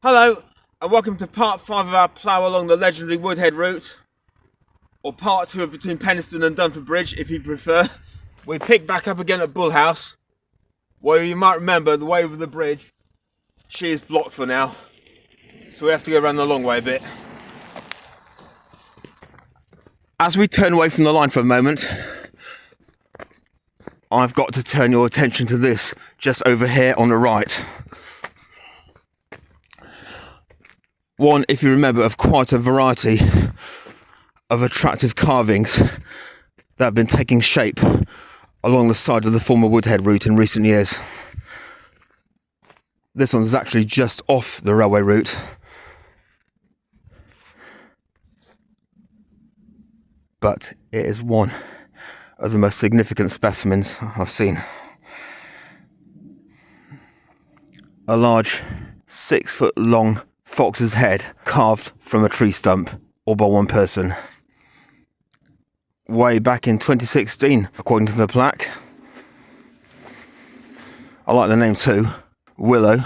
Hello, and welcome to part 5 of our plough along the legendary Woodhead route, or part 2 of between Penistone and Dunford Bridge, if you prefer. We picked back up again at Bullhouse, where you might remember the way over the bridge, she is blocked for now, so we have to go around the long way a bit. As we turn away from the line for a moment, I've got to turn your attention to this just over here on the right. One, if you remember, of quite a variety of attractive carvings that have been taking shape along the side of the former Woodhead route in recent years. This one's actually just off the railway route, but it is one of the most significant specimens I've seen. A large 6-foot long fox's head carved from a tree stump, all by one person. Way back in 2016, according to the plaque. I like the name too, Willow.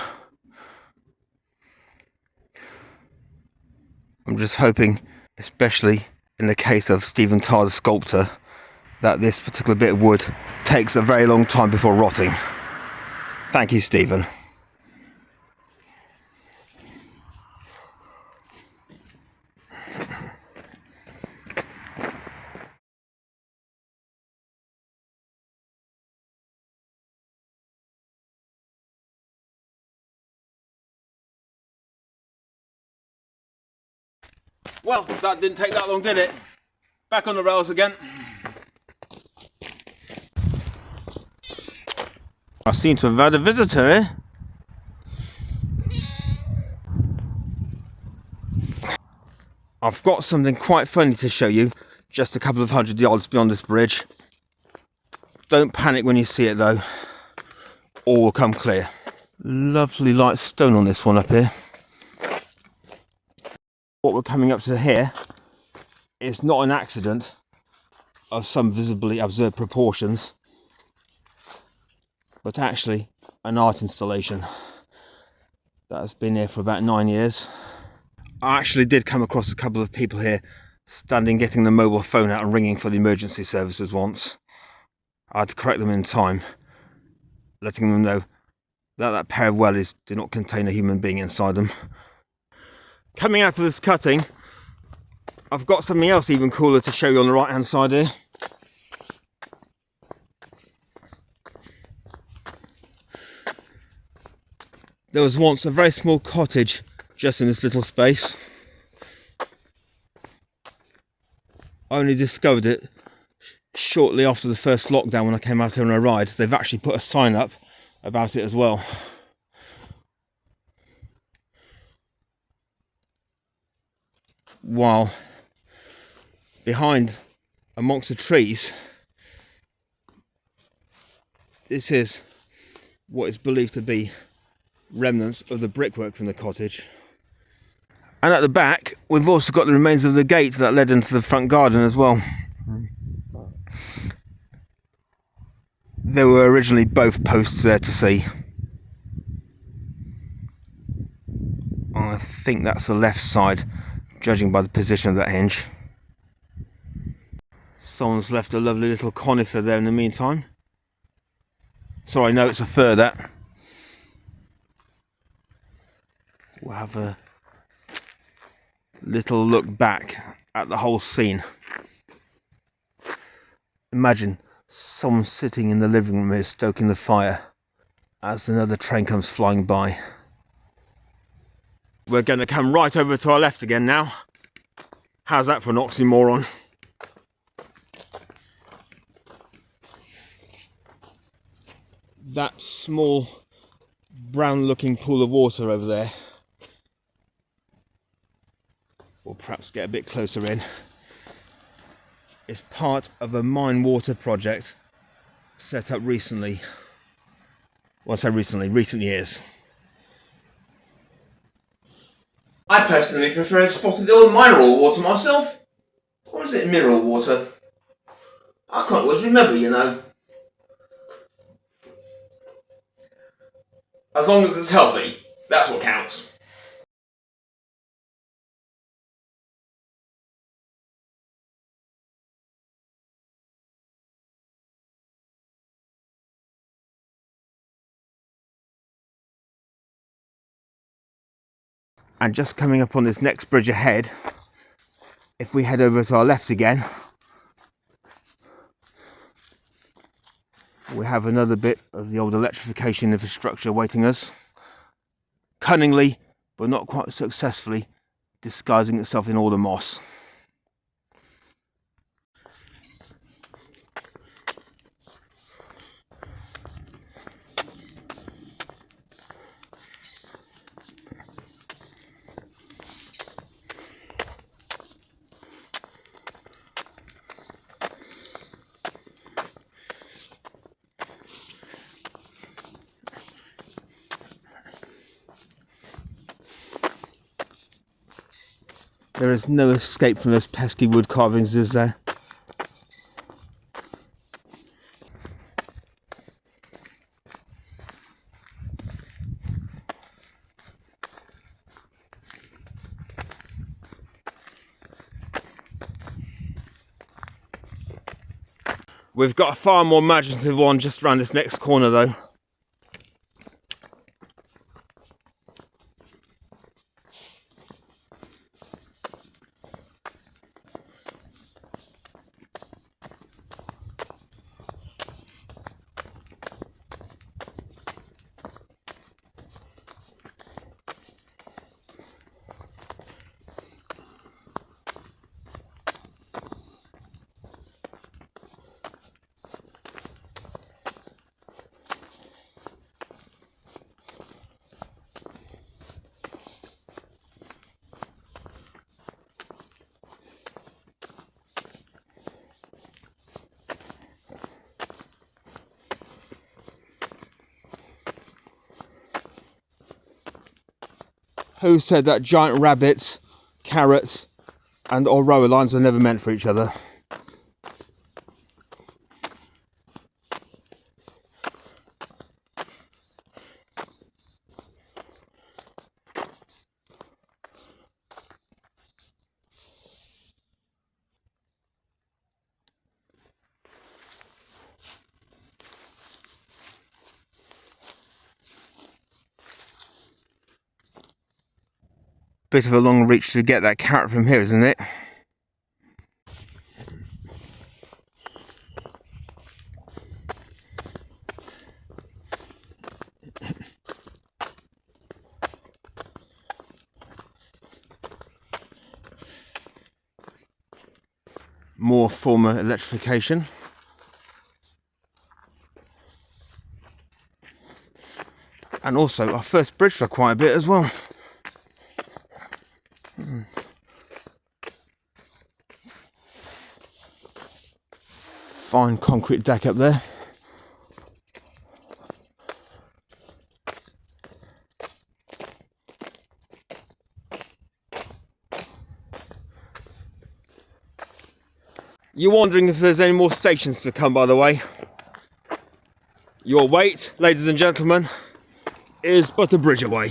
I'm just hoping, especially in the case of Stephen Tarr, the sculptor, that this particular bit of wood takes a very long time before rotting. Thank you, Stephen. Well, that didn't take that long, did it? Back on the rails again. I seem to have had a visitor here. I've got something quite funny to show you, just a couple of 100 yards beyond this bridge. Don't panic when you see it though. All will come clear. Lovely light stone on this one up here. What we're coming up to here is not an accident of some visibly absurd proportions, but actually an art installation that has been here for about 9 years. I actually did come across a couple of people here standing getting the mobile phone out and ringing for the emergency services once. I had to correct them in time, letting them know that that pair of wellies do not contain a human being inside them. Coming out of this cutting, I've got something else even cooler to show you on the right hand side here. There was once a very small cottage just in this little space. I only discovered it shortly after the first lockdown when I came out here on a ride. They've actually put a sign up about it as well. While behind, amongst the trees, this is what is believed to be remnants of the brickwork from the cottage. And at the back, we've also got the remains of the gate that led into the front garden as well. There were originally both posts there to see. I think that's the left side, judging by the position of that hinge. Someone's left a lovely little conifer there in the meantime. Sorry, no, it's a fir that. We'll have a little look back at the whole scene. Imagine someone sitting in the living room here stoking the fire as another train comes flying by. We're going to come right over to our left again now. How's that for an oxymoron? That small brown looking pool of water over there, or perhaps get a bit closer in, is part of a mine water project set up recently. Well, I say recently, recent years. I personally prefer spotted oil mineral water myself. Or is it mineral water? I can't always remember, you know. As long as it's healthy, that's what counts. And just coming up on this next bridge ahead, if we head over to our left again, we have another bit of the old electrification infrastructure awaiting us, cunningly but not quite successfully disguising itself in all the moss. There is no escape from those pesky wood carvings, is there? We've got a far more imaginative one just around this next corner though. Who said that giant rabbits, carrots and or rower lines were never meant for each other? Bit of a long reach to get that carrot from here, isn't it? More former electrification. And also our first bridge for quite a bit as well. Fine concrete deck up there. You're wondering if there's any more stations to come, by the way. Your wait, ladies and gentlemen, is but a bridge away.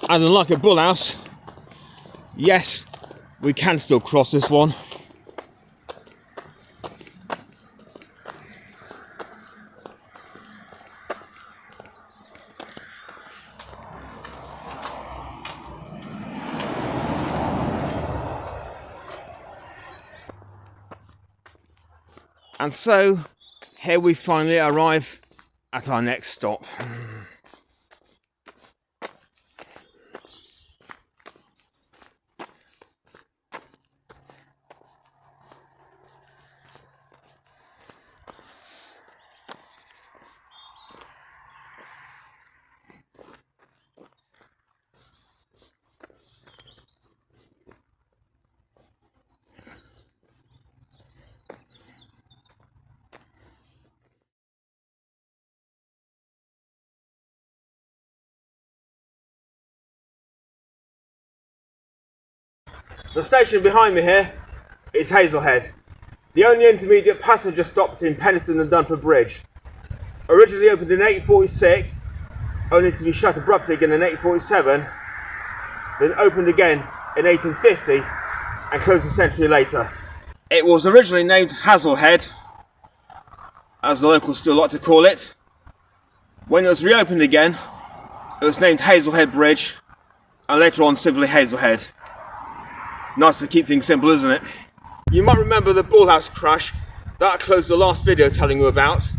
And unlike at Bullhouse, yes, we can still cross this one. And so, here we finally arrive at our next stop. The station behind me here is Hazlehead, the only intermediate passenger stop between Penistone and Dunford Bridge. Originally opened in 1846, only to be shut abruptly again in 1847, then opened again in 1850 and closed a century later. It was originally named Hazlehead, as the locals still like to call it. When it was reopened again It was named Hazlehead Bridge, and later on simply Hazlehead. Nice to keep things simple, isn't it? You might remember the Bullhouse crash that I closed the last video telling you about.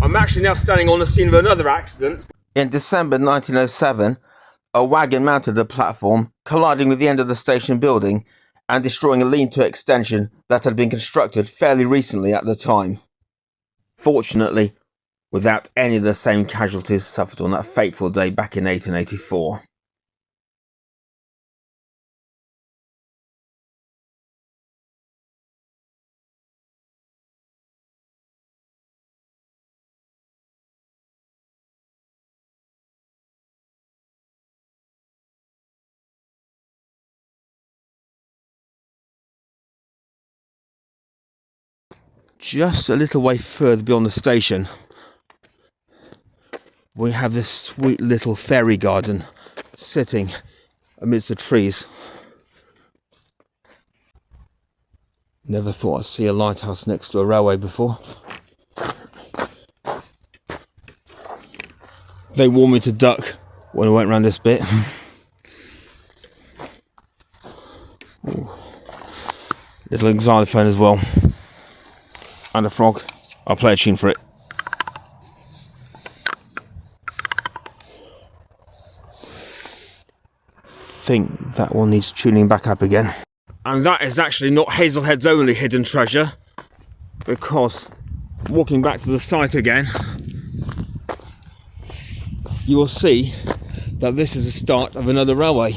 I'm actually now standing on the scene of another accident. In December 1907, a wagon mounted the platform, colliding with the end of the station building and destroying a lean-to extension that had been constructed fairly recently at the time. Fortunately, without any of the same casualties suffered on that fateful day back in 1884. Just a little way further beyond the station, we have this sweet little fairy garden sitting amidst the trees. Never thought I'd see a lighthouse next to a railway before. They warned me to duck when I went round this bit. Little xylophone as well. And a frog. I'll play a tune for it. Think that one needs tuning back up again. And that is actually not Hazlehead's only hidden treasure, because walking back to the site again, you will see that this is the start of another railway.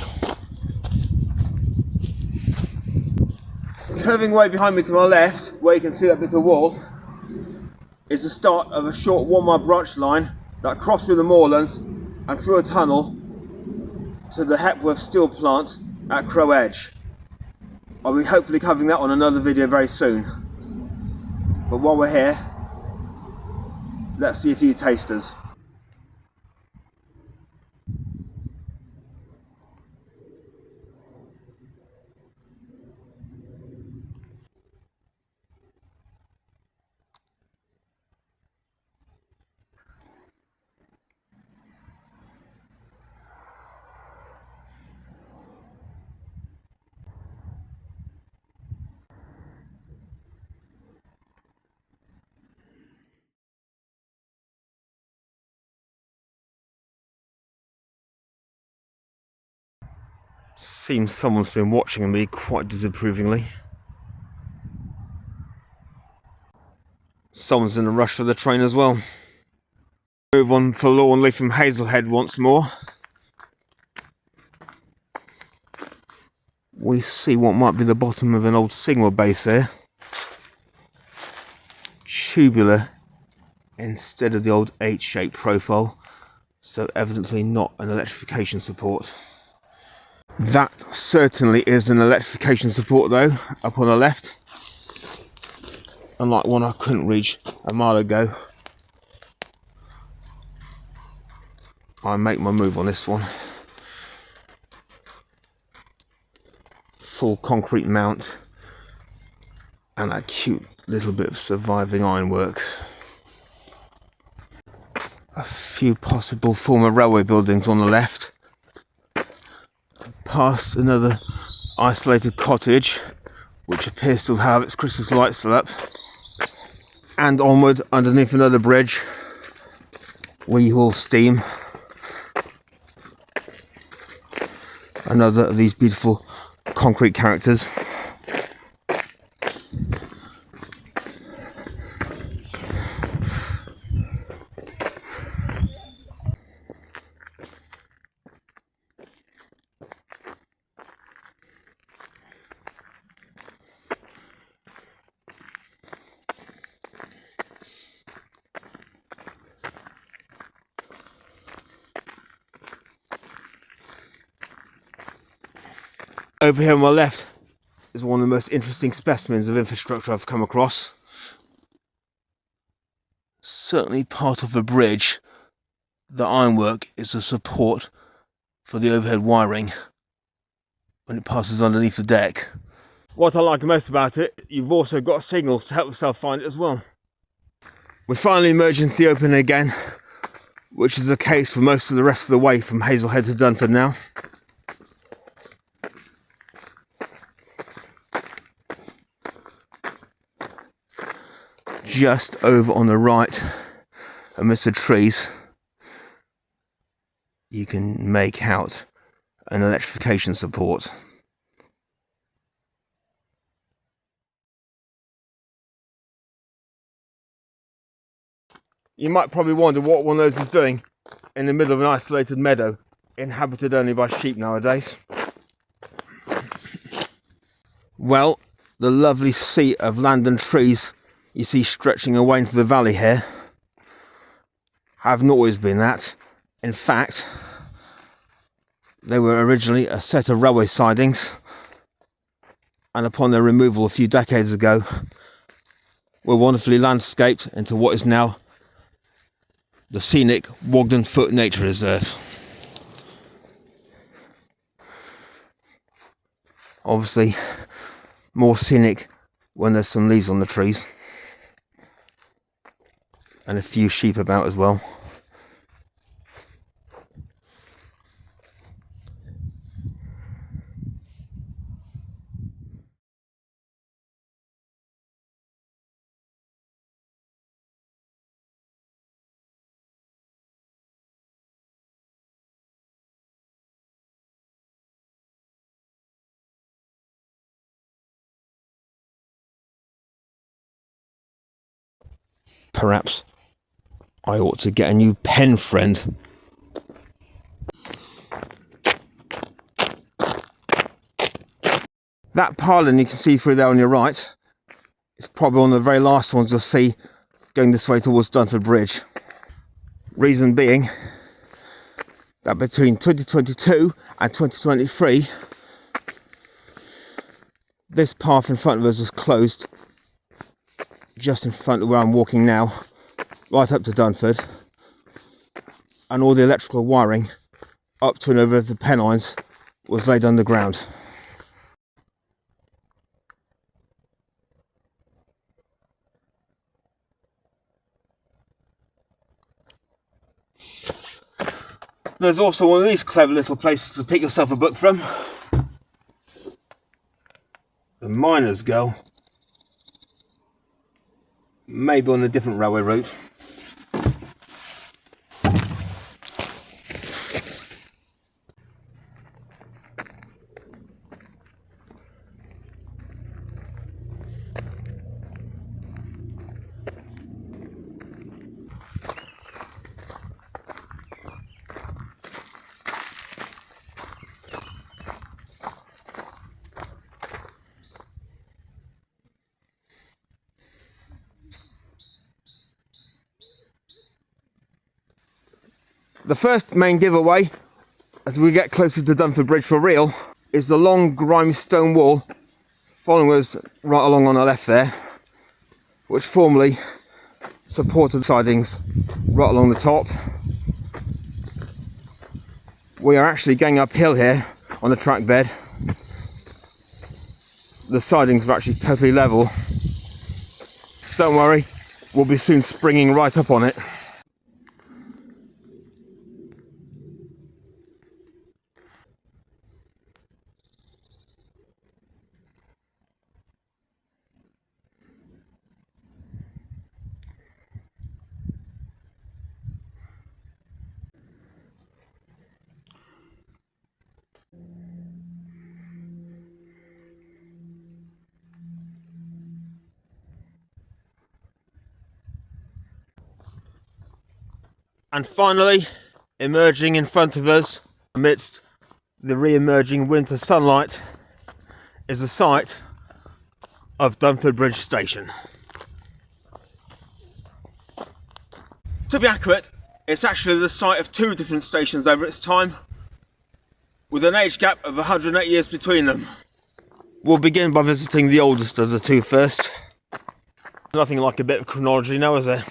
Curving way behind me to my left, where you can see that bit of wall, is the start of a short 1 mile branch line that crossed through the moorlands and through a tunnel to the Hepworth steel plant at Crow Edge. I'll be hopefully covering that on another video very soon. But while we're here, let's see a few tasters. Seems someone's been watching me quite disapprovingly. Someone's in a rush for the train as well. Move on forlornly from Hazlehead once more. We see what might be the bottom of an old signal base here. Tubular instead of the old H-shaped profile, so evidently not an electrification support. That certainly is an electrification support though, up on the left. Unlike one I couldn't reach a mile ago. I make my move on this one. Full concrete mount and a cute little bit of surviving ironwork. A few possible former railway buildings on the left. Past another isolated cottage, which appears to have its Christmas lights still up, and onward underneath another bridge where you will steam another of these beautiful concrete characters. Over here on my left is one of the most interesting specimens of infrastructure I've come across. Certainly part of the bridge, the ironwork is a support for the overhead wiring when it passes underneath the deck. What I like most about it, you've also got signals to help yourself find it as well. We finally emerged into the open again, which is the case for most of the rest of the way from Hazlehead to Dunford now. Just over on the right, amidst the trees, you can make out an electrification support. You might probably wonder what one of those is doing in the middle of an isolated meadow, inhabited only by sheep nowadays. Well, the lovely sea of land and trees you see stretching away into the valley here have not always been that. In fact, they were originally a set of railway sidings, and upon their removal a few decades ago were wonderfully landscaped into what is now the scenic Wogden Foot Nature Reserve. Obviously more scenic when there's some leaves on the trees and a few sheep about as well. Perhaps I ought to get a new pen friend. That pylon you can see through there on your right is probably one of the very last ones you'll see going this way towards Dunford Bridge. Reason being that between 2022 and 2023 this path in front of us was closed just in front of where I'm walking now, right up to Dunford, and all the electrical wiring up to and over the Pennines was laid underground. There's also one of these clever little places to pick yourself a book from. The Miner's Girl. Maybe on a different railway route. The first main giveaway, as we get closer to Dunford Bridge for real, is the long grimy stone wall following us right along on the left there, which formerly supported sidings right along the top. We are actually going uphill here on the track bed. The sidings are actually totally level. Don't worry, we'll be soon springing right up on it. And finally, emerging in front of us amidst the re-emerging winter sunlight is the site of Dunford Bridge Station. To be accurate, it's actually the site of two different stations over its time, with an age gap of 108 years between them. We'll begin by visiting the oldest of the two first. Nothing like a bit of chronology now, is there?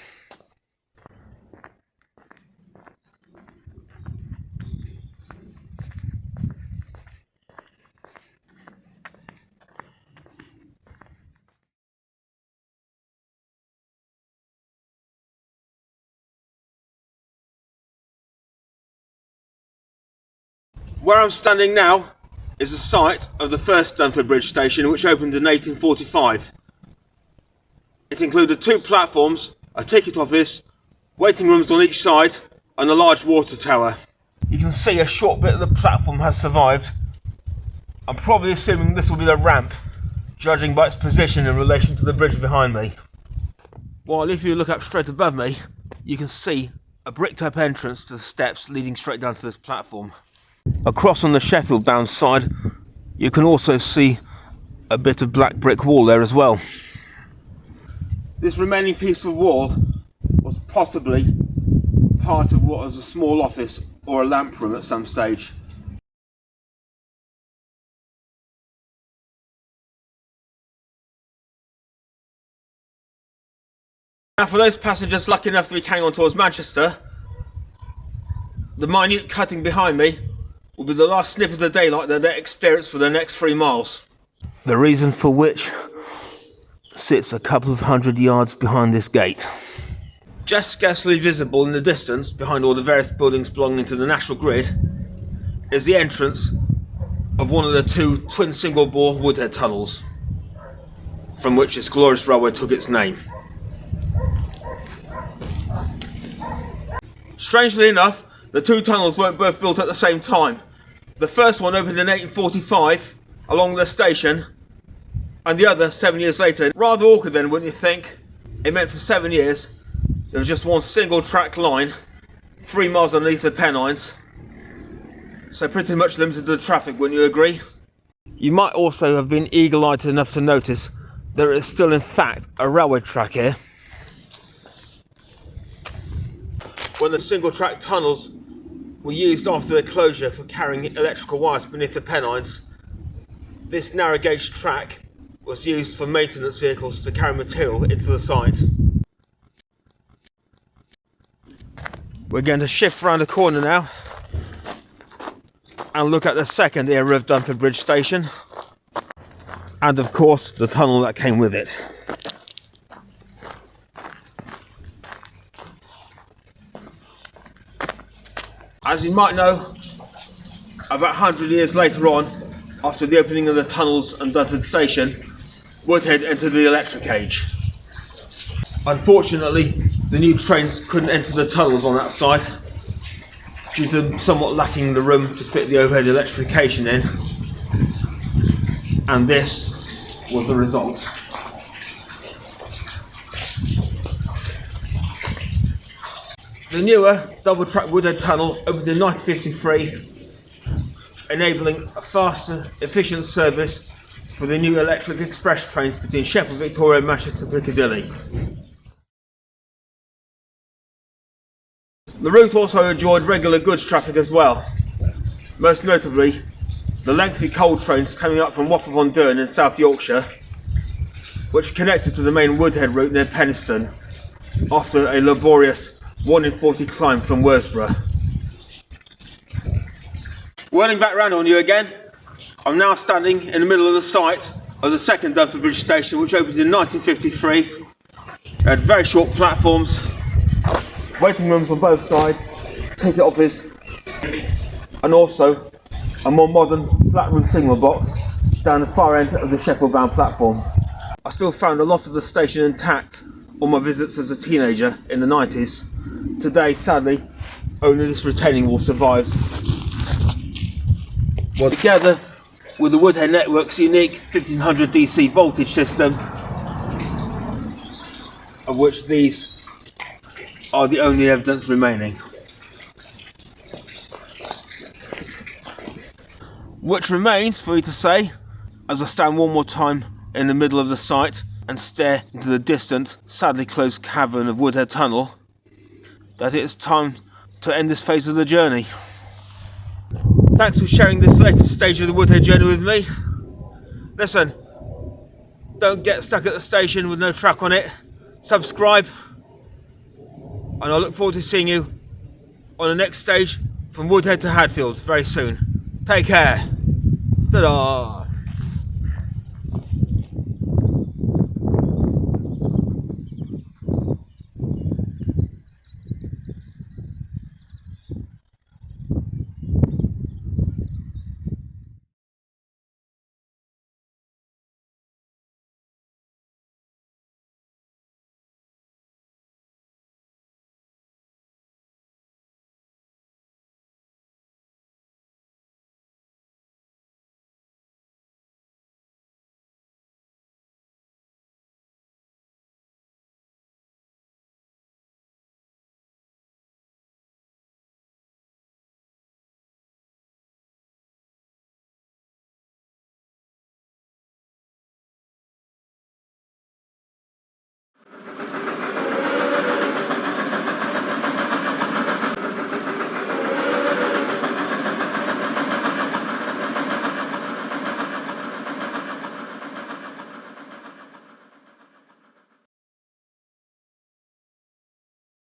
Where I'm standing now is the site of the first Dunford Bridge station, which opened in 1845. It included 2 platforms, a ticket office, waiting rooms on each side, and a large water tower. You can see a short bit of the platform has survived. I'm probably assuming this will be the ramp, judging by its position in relation to the bridge behind me. While if you look up straight above me, you can see a brick-type entrance to the steps leading straight down to this platform. Across on the Sheffield bound side, you can also see a bit of black brick wall there as well. This remaining piece of wall was possibly part of what was a small office or a lamp room at some stage. Now for those passengers lucky enough to be carrying on towards Manchester, the minute cutting behind me will be the last snippet of daylight that they experience for the next 3 miles. The reason for which sits a couple of 100 yards behind this gate. Just scarcely visible in the distance behind all the various buildings belonging to the national grid is the entrance of one of the 2 twin single-bore Woodhead tunnels, from which this glorious railway took its name. Strangely enough, the 2 tunnels weren't both built at the same time. The first one opened in 1845 along the station, and the other 7 years later. Rather awkward then, wouldn't you think? It meant for 7 years there was just one single track line 3 miles underneath the Pennines, so pretty much limited to the traffic, wouldn't you agree? You might also have been eagle-eyed enough to notice there is still in fact a railway track here. When the single track tunnels were used after the closure for carrying electrical wires beneath the Pennines, this narrow gauge track was used for maintenance vehicles to carry material into the site. We're going to shift round the corner now and look at the second era of Dunford Bridge station, and of course the tunnel that came with it. As you might know, about 100 years later on, after the opening of the tunnels and Dunford Station, Woodhead entered the electric age. Unfortunately, the new trains couldn't enter the tunnels on that side due to somewhat lacking the room to fit the overhead electrification in, and this was the result. The newer double-track Woodhead Tunnel opened in 1953, enabling a faster, efficient service for the new electric express trains between Sheffield, Victoria and Manchester Piccadilly. The route also enjoyed regular goods traffic as well, most notably the lengthy coal trains coming up from Watford-on-Dearne in South Yorkshire, which connected to the main Woodhead route near Penistone after a laborious 1 in 40 climb from Worsborough. Whirling back round on you again, I'm now standing in the middle of the site of the second Dunford Bridge station, which opened in 1953. It had very short platforms, waiting rooms on both sides, ticket office, and also a more modern flat roof signal box down the far end of the Sheffield bound platform. I still found a lot of the station intact on my visits as a teenager in the 90s. Today, sadly, only this retaining wall survives. Well, together with the Woodhead network's unique 1500 DC voltage system, of which these are the only evidence remaining. Which remains for you to say, as I stand one more time in the middle of the site and stare into the distant, sadly closed cavern of Woodhead Tunnel, that it is time to end this phase of the journey. Thanks for sharing this latest stage of the Woodhead journey with me. Listen, don't get stuck at the station with no track on it. Subscribe, and I look forward to seeing you on the next stage from Woodhead to Hadfield very soon. Take care. Ta-da!